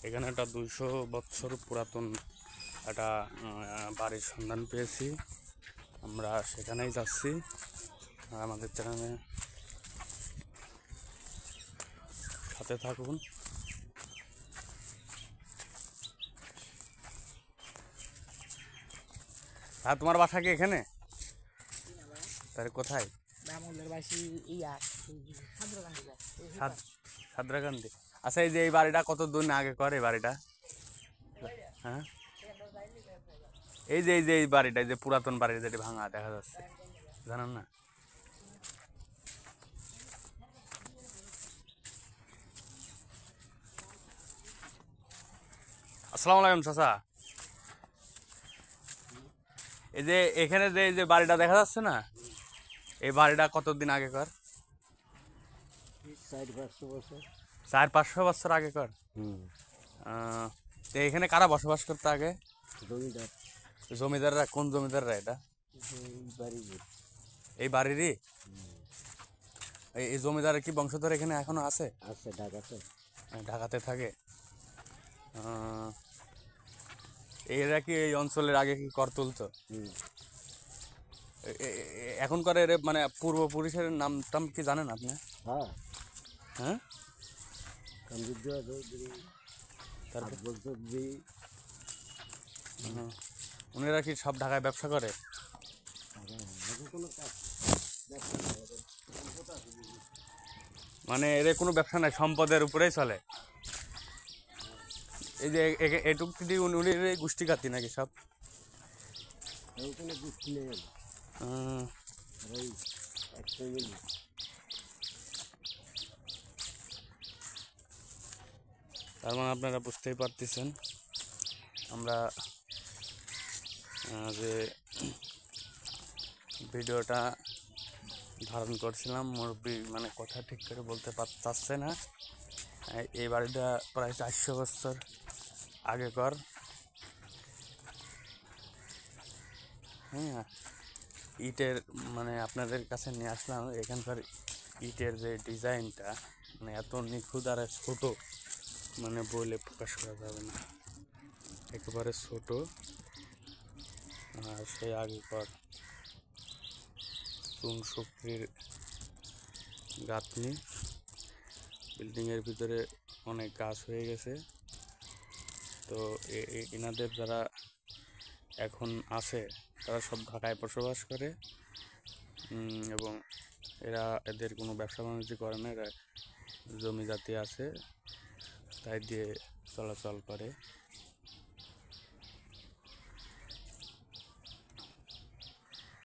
এখানে একটা 200 বছর পুরাতন একটা বাড়ির সন্ধান পেয়েছি। আমরা সেখানেই যাচ্ছি। আমাদের চ্যানেলে সাথে থাকুন। হ্যাঁ, তোমার বাসা কি এখানে? তাহলে কোথায়? সাদরাকান্দি। আচ্ছা, এই যে এই বাড়িটা কতদিন আগে করে বাড়িটা? হ্যাঁ, এই যে এই বাড়িটা, এই যে পুরাতন বাড়ি যেটি ভাঙা দেখা যাচ্ছে, জানেন না? আসসালামু আলাইকুম চাচা। এই যে এখানে যে এই যে বাড়িটা দেখা যাচ্ছে না, এই বাড়িটা কতদিন আগে কর? 400-500 বছর আগে কর। তো এখানে কারা বসবাস করতে আগে? জমিদার। জমিদাররা? কোন জমিদাররা এটা? এই বাড়িরই? এই জমিদারের কি বংশধর এখানে এখনো আছে? আছে, ঢাকাতে। ঢাকাতে থাকে। এরা কি এই অঞ্চলের আগে কি কর তুলতো? এখন করে মানে পূর্বপুরুষের নাম টাম কি জানেন আপনি? হ্যাঁ, হ্যাঁ, উনারা কি সব ঢাকায় ব্যবসা করে? মানে এর কোনো ব্যবসা নাই, সম্পদের উপরেই চলে। এই যে এটুক উনি গোষ্ঠী কাতি নাকি সব? তার মানে আপনারা বুঝতেই পারতেছেন আমরা যে ভিডিওটা ধারণ করছিলাম, মুরব্বী মানে কথা ঠিক করে বলতে পারছে না। এই বাড়িটা প্রায় 400 বছর আগেকার। হ্যাঁ, ইটের মানে আপনাদের কাছে নিয়ে আসলাম। এখানকার ইটের যে ডিজাইনটা মানে এত নিখুঁত আর ছোট, মানে বলে প্রকাশ করা যাবে না, একেবারে ছোট। আর সেই আগেকার চুন শুকরির গাঁথনি। বিল্ডিংয়ের ভিতরে অনেক গাছ হয়ে গেছে। তো এনাদের যারা এখন আছে তারা সব ঢাকায় বসবাস করে, এবং এদের কোনো ব্যবসা বাণিজ্য করে না। এরা জমি জাতি আছে, তাই দিয়ে চলাচল করে।